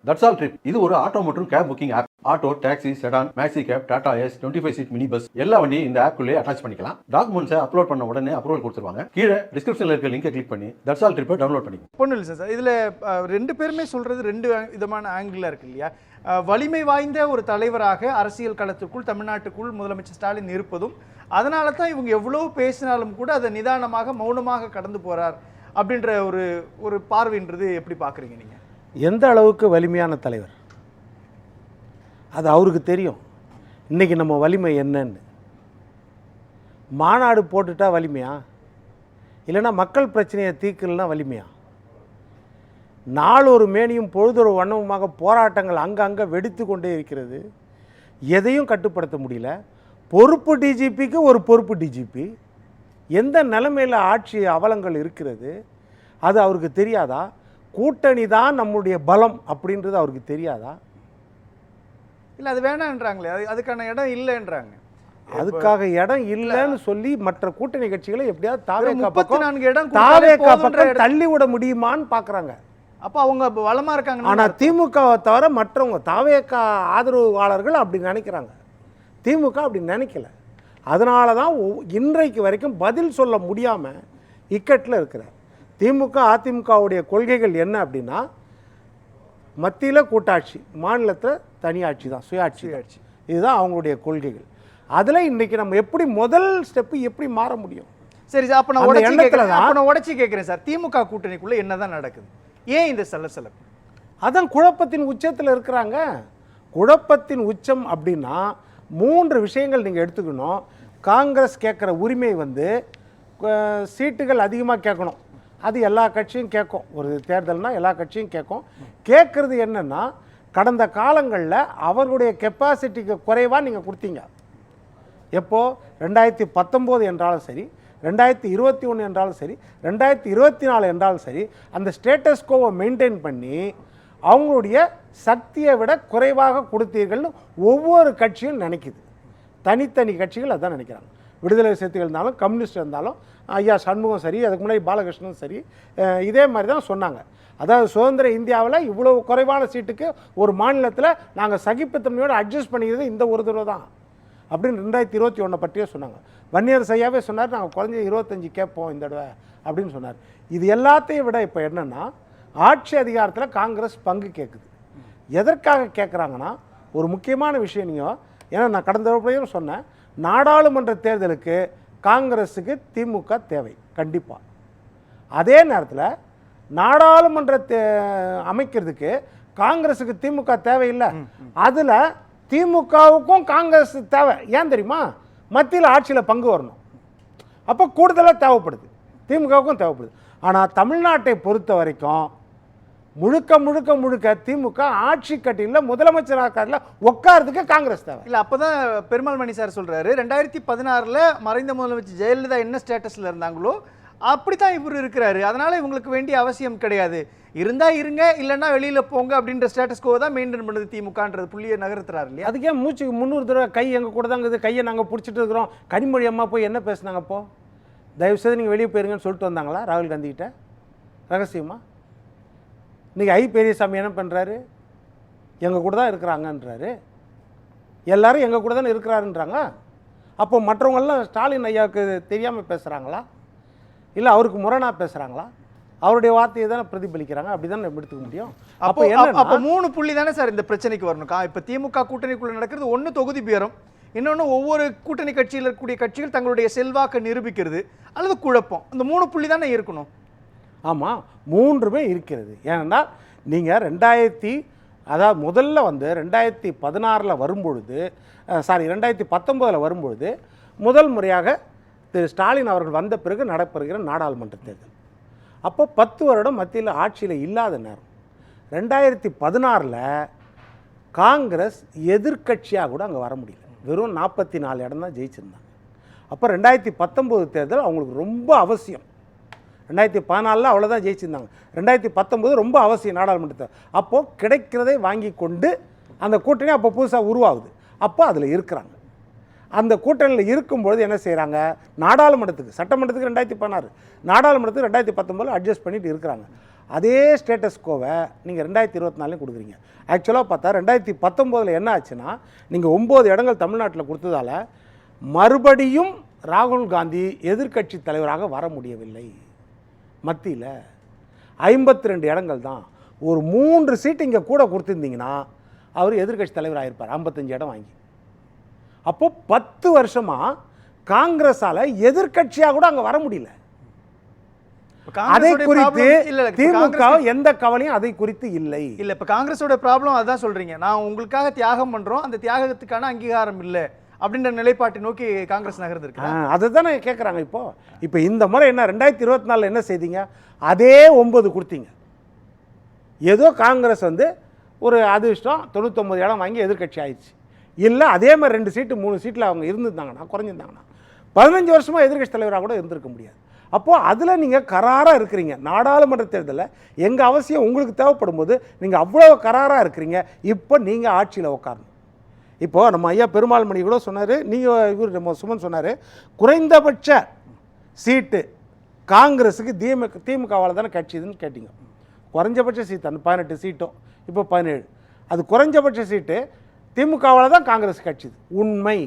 That's all trip இது ஒரு auto மற்றும் cab booking app. Auto, taxi, sedan, maxi cab, Tata Ace, 25 seat mini bus எல்லா வண்டியும் இந்த ஆப்குள்ளே அட்டாச் பண்ணிக்கலாம். டாக்குமெண்ட்ஸை அப்லோட் பண்ண உடனே அப்ரூவல் கொடுத்துருவாங்க. கீழே டிஸ்கிரிப்ஷனில் இருக்க லிங்கை கிளிக் பண்ணி தட்ஸ் ஆல் ட்ரிப்பை டவுன்லோட் பண்ணிக்கலாம். பொண்ணு இல்லை சார், இதில் ரெண்டு பேருமே சொல்கிறது ரெண்டு விதமான ஆங்கிளில் இருக்கு இல்லையா? வலிமை வாய்ந்த ஒரு தலைவராக அரசியல் களத்துக்குள் தமிழ்நாட்டுக்குள் முதலமைச்சர் ஸ்டாலின் இருப்பதும், அதனால தான் இவங்க எவ்வளோ பேசினாலும் கூட அதை நிதானமாக மௌனமாக கடந்து போகிறார் அப்படின்ற ஒரு பார்வைன்றது எப்படி பார்க்குறீங்க நீங்கள்? எந்த அளவுக்கு வலிமையான தலைவர் அது அவருக்கு தெரியும். இன்றைக்கி நம்ம வலிமை என்னன்னு. மாநாடு போட்டுட்டா வலிமையா? இல்லைன்னா மக்கள் பிரச்சனையை தீர்க்கலன்னா வலிமையா? நாளொரு மேனியும் பொழுதொரு வண்ணமுமாக போராட்டங்கள் அங்கங்கே வெடித்து கொண்டே இருக்கிறது. எதையும் கட்டுப்படுத்த முடியல. பொறுப்பு டிஜிபிக்கு ஒரு பொறுப்பு டிஜிபி. எந்த நிலைமையில் ஆட்சி அவலங்கள் இருக்கிறது அது அவருக்கு தெரியாதா? கூட்டணி தான் நம்முடைய பலம் அப்படின்றது அவருக்கு தெரியாதா? இல்லை, அது வேணான்றாங்களே, அதுக்கான இடம் இல்லைன்றாங்க. அதுக்காக இடம் இல்லைன்னு சொல்லி மற்ற கூட்டணி கட்சிகளை எப்படியாவது தாவேகா பக்கம் தள்ளி விட முடியுமான்னு பார்க்குறாங்க. அப்போ அவங்க வளமாக இருக்காங்க. ஆனால் திமுகவை தவிர மற்றவங்க தாவேகா ஆதரவாளர்கள் அப்படி நினைக்கிறாங்க. திமுக அப்படி நினைக்கல. அதனால தான் இன்றைக்கு வரைக்கும் பதில் சொல்ல முடியாமல் இக்கட்டில் இருக்கிறார். திமுக அதிமுகவுடைய கொள்கைகள் என்ன அப்படின்னா, மத்தியில் கூட்டாட்சி, மாநிலத்தில் தனியாட்சி தான், சுயாட்சி. இதுதான் அவங்களுடைய கொள்கைகள். அதில் இன்றைக்கி நம்ம எப்படி முதல் ஸ்டெப்பு எப்படி மாற முடியும்? சரி சார், அப்போ நான் உடச்சி கேட்குறேன் சார், திமுக கூட்டணிக்குள்ளே என்ன தான் நடக்குது? ஏன் இந்த சலசலப்பு? அதான் குழப்பத்தின் உச்சத்தில் இருக்கிறாங்க. குழப்பத்தின் உச்சம் அப்படின்னா 3 விஷயங்கள் நீங்கள் எடுத்துக்கணும். காங்கிரஸ் கேட்குற உரிமை சீட்டுகள் அதிகமாக கேட்கணும். அது எல்லா கட்சியும் கேட்கும். ஒரு தேர்தல்னால் எல்லா கட்சியும் கேட்கும். கேட்குறது என்னென்னா, கடந்த காலங்களில் அவர்களுடைய கெப்பாசிட்டிக்கு குறைவாக நீங்கள் கொடுத்தீங்க. எப்போது 2019 என்றாலும் சரி, 2021 என்றாலும் சரி, 2024 என்றாலும் சரி, அந்த ஸ்டேட்டஸ் கோவை மெயின்டைன் பண்ணி அவங்களுடைய சக்தியை விட குறைவாக கொடுத்தீர்கள்னு ஒவ்வொரு கட்சியும் நினைக்குது. தனித்தனி கட்சிகள் அதான் நினைக்கிறாங்க. விடுதலை சிறுத்தைகள் இருந்தாலும், கம்யூனிஸ்ட் இருந்தாலும், ஐயா சண்முகம் சரி, அதுக்கு முன்னாடி பாலகிருஷ்ணன் சரி, இதே மாதிரி தான் சொன்னாங்க. அதாவது சுதந்திர இந்தியாவில் இவ்வளோ குறைவான சீட்டுக்கு ஒரு மாநிலத்தில் நாங்கள் சகிப்புத்தன்மையோடு அட்ஜஸ்ட் பண்ணிக்கிறது இந்த ஒரு தடவை தான் அப்படின்னு 2021 பற்றியே சொன்னாங்க. வன்னியர் ஐயாவே சொன்னார், நாங்கள் குறைஞ்ச 25 கேட்போம் இந்த தடவை அப்படின்னு சொன்னார். இது எல்லாத்தையும் விட இப்போ என்னென்னா, ஆட்சி அதிகாரத்தில் காங்கிரஸ் பங்கு கேட்குது. எதற்காக கேட்குறாங்கன்னா, ஒரு முக்கியமான விஷயம். நீங்கள் ஏன்னா நான் கடந்த தடவையும் சொன்னேன், நாடாளுமன்ற தேர்தலுக்கு காங்கிரஸுக்கு திமுக தேவை கண்டிப்பாக. அதே நேரத்தில் நாடாளுமன்றத்தை அமைக்கிறதுக்கு காங்கிரஸுக்கு திமுக தேவையில்லை. அதில் திமுகவுக்கும் காங்கிரஸ் தேவை. ஏன் தெரியுமா? மத்தியில் ஆட்சியில் பங்கு வரணும். அப்போ கூடுதலாக தேவைப்படுது, திமுகவுக்கும் தேவைப்படுது. ஆனால் தமிழ்நாட்டை பொறுத்த வரைக்கும் முழுக்க முழுக்க முழுக்க திமுக ஆட்சி கட்டியில் முதலமைச்சராக உட்காரதுக்கு காங்கிரஸ் தேவை இல்லை. அப்போ தான் பெருமாள் மணி சார் சொல்கிறாரு, 2016 மறைந்த முதலமைச்சர் ஜெயலலிதா என்ன ஸ்டேட்டஸில் இருந்தாங்களோ அப்படி தான் இவர் இருக்கிறாரு. அதனால் இவங்களுக்கு வேண்டிய அவசியம் கிடையாது. இருந்தால் இருங்க, இல்லைன்னா வெளியில் போங்க அப்படின்ற ஸ்டேட்டஸ் கோ தான் மெயின்டைன் பண்ணுது திமுகன்றது புள்ளியை நகர்த்துறாரு இல்லையா? அதுக்கே மூச்சுக்கு 300 தடவை கை எங்கள் கூட தாங்குது, கையை நாங்கள் பிடிச்சிட்டு இருக்கிறோம். கனிமொழி அம்மா போய் என்ன பேசுனாங்க? அப்போது தயவுசெய்து நீங்கள் வெளியே போயிருங்கன்னு சொல்லிட்டு வந்தாங்களா ராகுல் காந்திகிட்ட ரகசியமா? இன்றைக்கி பெரியசாமி என்ன பண்ணுறாரு? எங்கள் கூட தான் இருக்கிறாங்கன்றாரு. எல்லோரும் எங்கள் கூட தானே இருக்கிறாருன்றாங்க. அப்போ மற்றவங்கெல்லாம் ஸ்டாலின் ஐயாவுக்கு தெரியாமல் பேசுகிறாங்களா? இல்லை அவருக்கு முரணாக பேசுகிறாங்களா? அவருடைய வார்த்தையை தானே பிரதிபலிக்கிறாங்க. அப்படி தானே எடுத்துக்க முடியும். அப்போ அப்போ 3 புள்ளி தானே சார் இந்த பிரச்சனைக்கு வரணும். இப்போ திமுக கூட்டணிக்குள்ளே நடக்கிறது ஒன்று தொகுதி பேரம், இன்னொன்று ஒவ்வொரு கூட்டணி கட்சியில் இருக்கக்கூடிய கட்சிகள் தங்களுடைய செல்வாக்கை நிரூபிக்கிறது, அல்லது குழப்பம். அந்த 3 புள்ளி தானே இருக்கணும். ஆமாம், 3மே இருக்கிறது. ஏன்னா நீங்கள் முதல்ல 2016 வரும்பொழுது, 2019 வரும்பொழுது முதல் முறையாக திரு ஸ்டாலின் அவர்கள் வந்த பிறகு நடைபெறுகிற நாடாளுமன்ற தேர்தல். அப்போ 10 வருடம் மத்தியில் ஆட்சியில் இல்லாத நேரம். 2016 காங்கிரஸ் எதிர்கட்சியாக கூட அங்கே வர முடியல. வெறும் 44 இடம் தான் ஜெயிச்சிருந்தாங்க. அப்போ 2019 தேர்தல் அவங்களுக்கு ரொம்ப அவசியம். 2014 அவ்வளோதான் ஜெயிச்சிருந்தாங்க. 2019 ரொம்ப அவசியம் நாடாளுமன்றத்தை. அப்போது கிடைக்கிறதை வாங்கி கொண்டு அந்த கூட்டணி அப்போ புதுசாக உருவாகுது. அப்போ அதில் இருக்கிறாங்க. அந்த கூட்டணியில் இருக்கும்பொழுது என்ன செய்கிறாங்க? நாடாளுமன்றத்துக்கு, சட்டமன்றத்துக்கு 2016, நாடாளுமன்றத்துக்கு 2019 அட்ஜஸ்ட் பண்ணிட்டு இருக்கிறாங்க. அதே ஸ்டேட்டஸ் கோவை நீங்கள் 2024 கொடுக்குறீங்க. ஆக்சுவலாக பார்த்தா 2019 என்ன ஆச்சுன்னா, நீங்கள் 9 இடங்கள் தமிழ்நாட்டில் கொடுத்ததால மறுபடியும் ராகுல் காந்தி எதிர்க்கட்சி தலைவராக வர முடியவில்லை. மத்தியில் 52 இடங்கள் தான். ஒரு 3 சீட்டு இங்கே கூட கொடுத்துருந்தீங்கன்னா அவர் எதிர்க்கட்சி தலைவராக இருப்பார், 55 இடம் வாங்கி. அப்போது 10 வருஷமாக காங்கிரஸால் எதிர்க்கட்சியாக கூட அங்கே வர முடியல. அதை குறித்து திமுக எந்த கவலையும் அதை குறித்து இல்லை. இல்ல இப்ப காங்கிரஸோட ப்ராப்ளம் அதான் சொல்றீங்க, நான் உங்களுக்காக தியாகம் பண்றோம், அந்த தியாகத்துக்கான அங்கீகாரம் இல்லை அப்படின்ற நிலைப்பாட்டை நோக்கி காங்கிரஸ் நகர்ந்திருக்கு. அதுதானே கேட்குறாங்க. இப்போ இந்த முறை என்ன 2024 என்ன செய்தீங்க? அதே 9 கொடுத்தீங்க. ஏதோ காங்கிரஸ் வந்து ஒரு அதிர்ஷ்டம் 99 இடம் வாங்கி எதிர்க்கட்சி ஆயிடுச்சு. இல்லை அதே மாதிரி 2 சீட்டு 3 சீட்டில் அவங்க இருந்திருந்தாங்கன்னா, குறைஞ்சிருந்தாங்கன்னா 15 வருஷமாக எதிர்க்கட்சி தலைவராக கூட இருந்திருக்க முடியாது. அப்போது அதில் நீங்கள் கராராக இருக்கிறீங்க. நாடாளுமன்ற தேர்தலில் எங்கள் அவசியம் உங்களுக்கு தேவைப்படும் போது நீங்கள் அவ்வளோ கராராக இருக்கிறீங்க. இப்போ நீங்கள் ஆட்சியில் உட்காரணும். இப்போது நம்ம ஐயா பெருமாள் மணி கூட சொன்னார், நீங்கள் இவர் நம்ம சுமன் சொன்னார், குறைந்தபட்ச சீட்டு காங்கிரஸுக்கு திமுகவால் தானே கட்சிதுன்னு கேட்டிங்க. குறைஞ்சபட்ச சீட்டு அந்த 18 சீட்டும் இப்போ 17, அது குறைஞ்சபட்ச சீட்டு திமுகவால் தான் காங்கிரஸ் கட்சிது. உண்மை.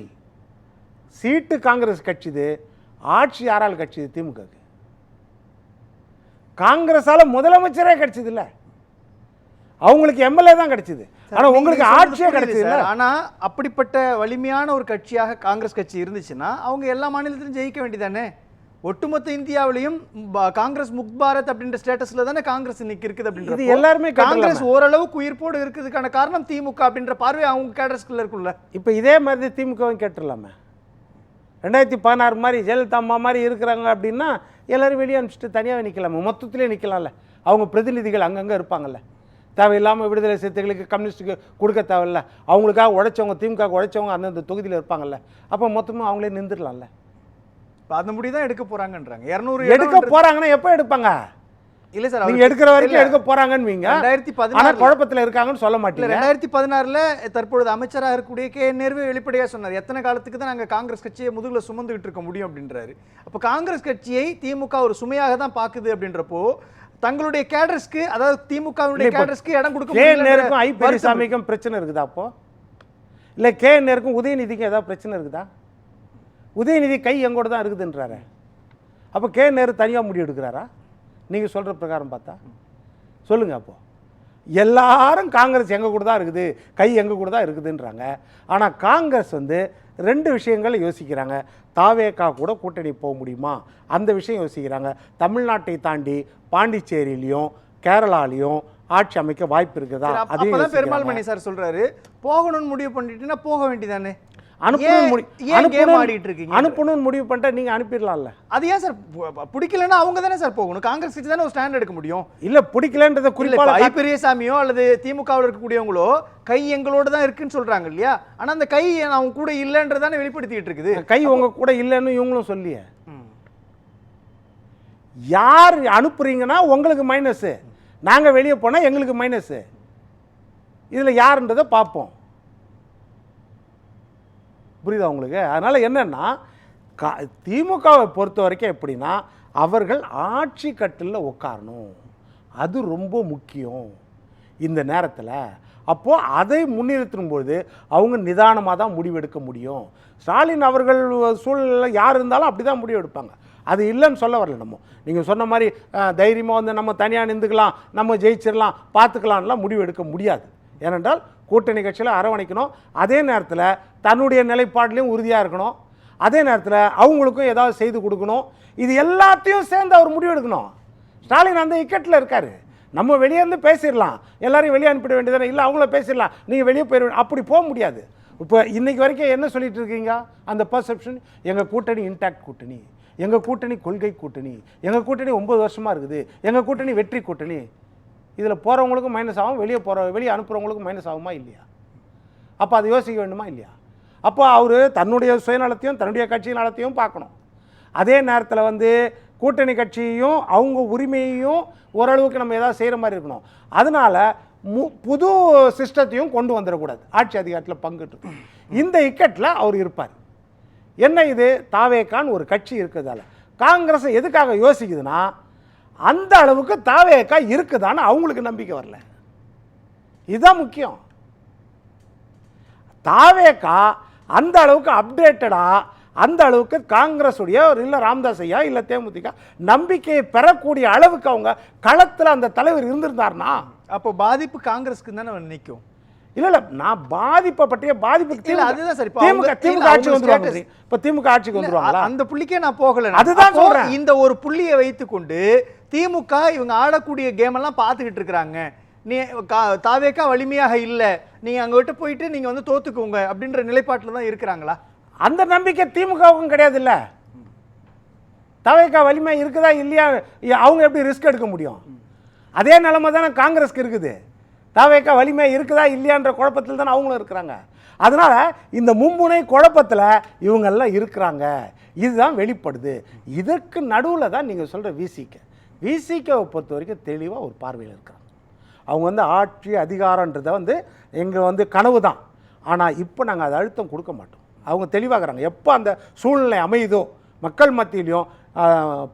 சீட்டு காங்கிரஸ் கட்சிது, ஆட்சி யாரால் கட்சிது? திமுகக்கு. காங்கிரஸால் முதலமைச்சரே கிடைச்சது இல்லை, அவங்களுக்கு எம்எல்ஏ தான் கிடைச்சது. ஆனால் உங்களுக்கு ஆட்சியே கிடைச்சது இல்லை. ஆனால் அப்படிப்பட்ட வலிமையான ஒரு கட்சியாக காங்கிரஸ் கட்சி இருந்துச்சுன்னா அவங்க எல்லா மாநிலத்திலும் ஜெயிக்க வேண்டியதானே? ஒட்டுமொத்த இந்தியாவிலையும் காங்கிரஸ் முக்த் பாரத் அப்படின்ற ஸ்டேட்டஸ்ல தானே காங்கிரஸ் இன்னைக்கு இருக்குது. அப்படின்றது எல்லாருமே காங்கிரஸ் ஓரளவுக்கு உயிர்ப்போடு இருக்கிறதுக்கான காரணம் திமுக அப்படின்ற பார்வை அவங்க கேடர்ஸ்குள்ள இருக்குல்ல. இப்போ இதே மாதிரி திமுகவும் கேட்டுடலாமே. 2016 மாதிரி ஜெயலலிதா அம்மா மாதிரி இருக்கிறாங்க அப்படின்னா எல்லோரும் வெளியே அனுப்பிச்சிட்டு தனியாக நிற்கலாமா? மொத்தத்திலே நிற்கலாம்ல. அவங்க பிரதிநிதிகள் அங்கங்கே இருப்பாங்கல்ல. தேவையில்லாமல் விடுதலை சிறுத்தைகளுக்கு கம்யூனிஸ்ட்டுக்கு கொடுக்க தேவையில்ல. அவங்களுக்காக உழைச்சவங்க, திமுக உழைச்சவங்க அந்தந்த தொகுதியில் இருப்பாங்கல்ல. அப்போ மொத்தமாக அவங்களே நின்றுடலாம்ல. அந்த முடிவு தான் எடுக்க போறாங்கன்றாங்க. 200 எடுக்க போறாங்கன்னா எப்போ எடுப்பாங்க? இல்ல சார், நீங்க எடுக்கிற வரைக்கும் எடுக்க போறாங்கன்னு 2016 குழப்பத்தில் இருக்காங்கன்னு சொல்ல மாட்டீங்க. 2016ல தற்பொழுது அமைச்சராக இருக்கக்கூடிய கே நேருவே வெளிப்படையா சொன்னார், எத்தனை காலத்துக்கு தான் நாங்கள் காங்கிரஸ் கட்சியை முதுகுல சுமந்துகிட்டு இருக்க முடியும் அப்படின்றாரு. அப்போ காங்கிரஸ் கட்சியை திமுக ஒரு சுமையாக தான் பாக்குது அப்படின்றப்போ தங்களுடைய கேடர்ஸ்க்கு, அதாவது திமுகவுடைய கேடர்ஸ்க்கு இடம் கொடுக்க முடியல. நேருக்கும் ஐ பெரியசாமிக்கும் பிரச்சனை இருக்குதா? அப்போ இல்ல கே நேருக்கும் உதயநிதிக்கும் ஏதாவது பிரச்சனை இருக்குதா? உதயநிதி கை எங்கூட தான் இருக்குதுன்றாரு. அப்போ கே நேரு தனியாக முடிவு எடுக்கிறாரா? நீங்கள் சொல்கிற பிரகாரம் பார்த்தா சொல்லுங்கள். அப்போது எல்லாரும் காங்கிரஸ் எங்கள் கூட தான் இருக்குது, கை எங்கள் கூட தான் இருக்குதுன்றாங்க. ஆனால் காங்கிரஸ் வந்து 2 விஷயங்களை யோசிக்கிறாங்க. தாவேகா கூட கூட்டணி போக முடியுமா, அந்த விஷயம் யோசிக்கிறாங்க. தமிழ்நாட்டை தாண்டி பாண்டிச்சேரியிலையும் கேரளாலையும் ஆட்சி அமைக்க வாய்ப்பு இருக்குதா? அதையும் பெருமாள் மணி சார் சொல்கிறாரு, போகணும்னு முடிவு பண்ணிட்டுன்னா போக வேண்டியதானே. அனுப்பணும்னு முடிவு பண்ணிட்டா நீங்க அனுப்பிடலாம்ல. அது ஏன் சார் பிடிக்கலன்னா அவங்க தானே சார் போகணும்? காங்கிரஸ் கட்சி தானே ஒரு ஸ்டாண்ட் எடுக்க முடியும். இல்ல பிடிக்கலன்றத குறிப்பா ஐ பெரியசாமியோ அல்லது திமுகவில் இருக்கக்கூடியவங்களோ கை எங்களோட தான் இருக்குன்னு சொல்றாங்க இல்லையா? ஆனா அந்த கை அவங்க கூட இல்லைன்றதானே வெளிப்படுத்திட்டு இருக்குது. கை உங்க கூட இல்லைன்னு இவங்களும் சொல்லிய. யார் அனுப்புறீங்கன்னா உங்களுக்கு மைனஸ், நாங்க வெளியே போனா எங்களுக்கு மைனஸ். இதுல யாருன்றதை பார்ப்போம். புரியுதா உங்களுக்கு? அதனால் என்னென்னா திமுகவை பொறுத்த வரைக்கும் எப்படின்னா அவர்கள் ஆட்சி கட்டிலில் உட்காரணும், அது ரொம்ப முக்கியம் இந்த நேரத்தில். அப்போது அதை முன்னிறுத்தும்போது அவங்க நிதானமாக தான் முடிவெடுக்க முடியும். ஸ்டாலின் அவர்கள் சூழ்நிலை யார் இருந்தாலும் அப்படி தான் முடிவு எடுப்பாங்க. அது இல்லைன்னு சொல்ல வரல. நம்ம நீங்கள் சொன்ன மாதிரி தைரியமாக வந்து நம்ம தனியாக நின்றுக்கலாம், நம்ம ஜெயிச்சிடலாம், பார்த்துக்கலாம்லாம் முடிவு எடுக்க முடியாது. ஏனென்றால் கூட்டணி கட்சியில் அரவணைக்கணும், அதே நேரத்தில் தன்னுடைய நிலைப்பாட்டிலையும் உறுதியாக இருக்கணும், அதே நேரத்தில் அவங்களுக்கும் ஏதாவது செய்து கொடுக்கணும். இது எல்லாத்தையும் சேர்ந்து அவர் முடிவு எடுக்கணும். ஸ்டாலின் அந்த இக்கட்டில் இருக்கார். நம்ம வெளியே இருந்து பேசிடலாம், எல்லாரையும் வெளியே அனுப்பிட வேண்டியதானே, இல்லை அவங்கள பேசிடலாம், நீங்கள் வெளியே போயிட, அப்படி போக முடியாது. இப்போ இன்றைக்கி வரைக்கும் என்ன சொல்லிட்டு இருக்கீங்க? அந்த பர்செப்ஷன், எங்கள் கூட்டணி இன்டாக்ட் கூட்டணி, எங்கள் கூட்டணி கொள்கை கூட்டணி, எங்கள் கூட்டணி 9 வருஷமாக இருக்குது, எங்கள் கூட்டணி வெற்றி கூட்டணி. இதில் போகிறவங்களுக்கும் மைனஸ் ஆகும், வெளியே அனுப்புகிறவங்களுக்கும் மைனஸ் ஆகுமா இல்லையா? அப்போ அதை யோசிக்க வேண்டுமா இல்லையா? அப்போ அவர் தன்னுடைய சுயநலத்தையும் தன்னுடைய கட்சி நலத்தையும் பார்க்கணும். அதே நேரத்தில் வந்து கூட்டணி கட்சியையும் அவங்க உரிமையையும் ஓரளவுக்கு நம்ம ஏதாவது செய்கிற மாதிரி இருக்கணும். அதனால் புது சிஸ்டத்தையும் கொண்டு வந்துடக்கூடாது. ஆட்சி அதிகாரத்தில் பங்குட்டு இந்த இக்கட்டில் அவர் இருப்பார். என்ன இது தாவேகான்னு ஒரு கட்சி இருக்கிறதால காங்கிரஸ் எதுக்காக யோசிக்குதுன்னா, அந்த அளவுக்கு தாவேக்கா இருக்குதான்னு அவங்களுக்கு நம்பிக்கை வரல. இதுதான் முக்கியம். தாவேக்கா அந்த அளவுக்கு அப்டேட்டடா, அந்த அளவுக்கு காங்கிரஸ் உடைய இல்லை ராமதாஸ் ஐயா இல்லை தேமுதிக நம்பிக்கையை பெறக்கூடிய அளவுக்கு அவங்க களத்தில் அந்த தலைவர் இருந்திருந்தார்னா அப்போ பாதிப்பு காங்கிரஸ்க்கு தானே நிற்கும். இல்ல நான் பாதிப்பை பற்றிய பாதிப்பு இல்ல, அதுதான் சரி. திமுக ஆட்சிக்கு வந்துருவாங்க. இப்ப திமுக ஆட்சிக்கு வந்துருவாங்களா? அந்த புள்ளிக்கே நான் போகல. அதுதான் சொல்றேன். இந்த ஒரு புள்ளியை வைத்துக்கொண்டு திமுக இவங்க ஆடக்கூடிய கேம் எல்லாம் பார்த்துக்கிட்டு இருக்கிறாங்க. நீ தாவேக்கா வலிமையாக இல்லை, நீங்க அங்க விட்டு போயிட்டு நீங்க வந்து தோத்துக்குங்க அப்படின்ற நிலைப்பாட்டில் தான் இருக்கிறாங்களா? அந்த நம்பிக்கை திமுகவுக்கும் கிடையாது. இல்ல தாவேக்கா வலிமை இருக்குதா இல்லையா, அவங்க எப்படி ரிஸ்க் எடுக்க முடியும்? அதே நிலைமை தானே காங்கிரஸ்க்கு இருக்குது. தாவேக்கா வலிமை இருக்குதா இல்லையான்ற குழப்பத்தில் தானே அவங்களும் இருக்கிறாங்க. அதனால இந்த மும்முனை குழப்பத்தில் இவங்கெல்லாம் இருக்கிறாங்க. இதுதான் வெளிப்படுது. இதற்கு நடுவில் தான் நீங்கள் சொல்கிற விசிகேவை பொறுத்த வரைக்கும் தெளிவாக ஒரு பார்வையில் இருக்கிறாங்க. அவங்க வந்து ஆட்சி அதிகாரன்றதை வந்து எங்கள் வந்து கனவு தான். ஆனால் இப்போ நாங்கள் அதை அழுத்தம் கொடுக்க மாட்டோம். அவங்க தெளிவாகிறாங்க. எப்போ அந்த சூழ்நிலை அமையுதோ, மக்கள் மத்தியிலையும்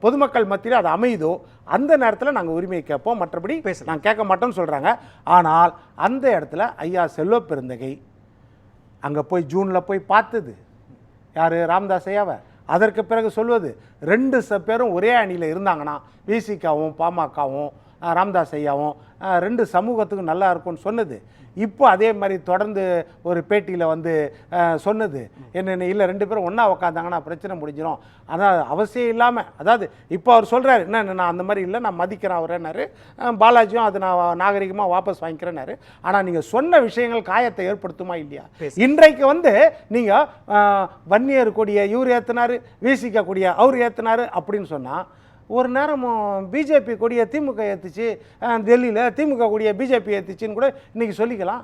பொதுமக்கள் மத்தியிலும் அது அமையுதோ, அந்த நேரத்தில் நாங்கள் உரிமையை கேட்போம், மற்றபடி நாங்கள் கேட்க மாட்டோம்னு சொல்கிறாங்க. ஆனால் அந்த இடத்துல ஐயா செல்வ பெருந்தகை அங்கே போய் ஜூனில் போய் பார்த்தது யார்? ராமதாஸ் ஐயாவை. அதற்கு பிறகு சொல்வது 2 பேரும் ஒரே அணியில் இருந்தாங்கன்னா விசிகாவும் பாமகவும் ராமதாஸ் ஐயாவும் 2 சமூகத்துக்கும் நல்லா இருக்கும்னு சொன்னது. இப்போ அதே மாதிரி தொடர்ந்து ஒரு பேட்டியில் வந்து சொன்னது என்னென்ன, இல்லை 2 பேரும் ஒன்றா உக்காந்தாங்கன்னா பிரச்சனை முடிஞ்சிடும், அதாவது அவசியம் இல்லாமல். அதாவது இப்போ அவர் சொல்கிறார், என்ன நான் அந்த மாதிரி இல்லை, நான் மதிக்கிறேன் அவரேனாரு. பாலாஜியும் அது நான் நாகரிகமாக வாபஸ் வாங்கிக்கிறேன்னாரு. ஆனால் நீங்கள் சொன்ன விஷயங்கள் காயத்தை ஏற்படுத்துமா இல்லையா? இன்றைக்கு வந்து நீங்கள் வன்னியர் கூடிய இவர் ஏற்றினார், விசிக கூடிய அவர் ஏற்றினார் அப்படின்னு சொன்னால், ஒரு நேரம் பிஜேபி கொடியை திமுக ஏற்றுச்சு, டெல்லியில் திமுக கொடியை பிஜேபி ஏற்றுச்சின்னு கூட இன்றைக்கி சொல்லிக்கலாம்.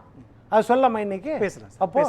அது சொல்லாமா இன்னைக்கு? பேசலாம் அப்போ